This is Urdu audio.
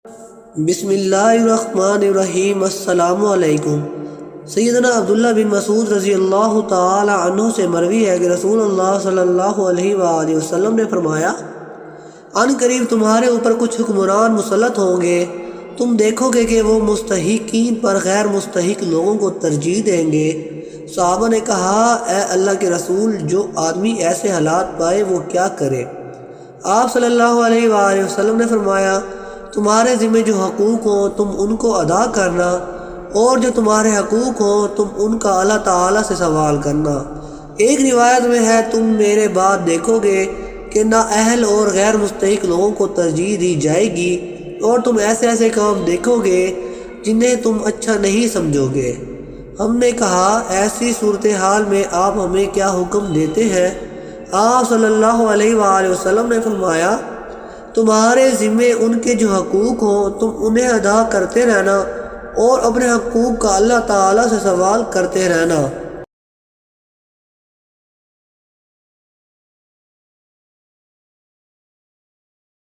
بسم اللہ الرحمن الرحیم۔ السلام علیکم۔ سیدنا عبداللہ بن مسعود رضی اللہ تعالی عنہ سے مروی ہے کہ رسول اللہ صلی اللہ علیہ وآلہ وسلم نے فرمایا، ان قریب تمہارے اوپر کچھ حکمران مسلط ہوں گے، تم دیکھو گے کہ وہ مستحقین پر غیر مستحق لوگوں کو ترجیح دیں گے۔ صحابہ نے کہا، اے اللہ کے رسول، جو آدمی ایسے حالات پائے وہ کیا کرے؟ آپ صلی اللہ علیہ وآلہ وسلم نے فرمایا، تمہارے ذمہ جو حقوق ہوں تم ان کو ادا کرنا، اور جو تمہارے حقوق ہوں تم ان کا اللہ تعالیٰ سے سوال کرنا۔ ایک روایت میں ہے، تم میرے بعد دیکھو گے کہ نا اہل اور غیر مستحق لوگوں کو ترجیح دی جائے گی، اور تم ایسے ایسے کام دیکھو گے جنہیں تم اچھا نہیں سمجھو گے۔ ہم نے کہا، ایسی صورتحال میں آپ ہمیں کیا حکم دیتے ہیں؟ آپ صلی اللہ علیہ وآلہ وسلم نے فرمایا، تمہارے ذمے ان کے جو حقوق ہوں تم انہیں ادا کرتے رہنا، اور اپنے حقوق کا اللہ تعالیٰ سے سوال کرتے رہنا۔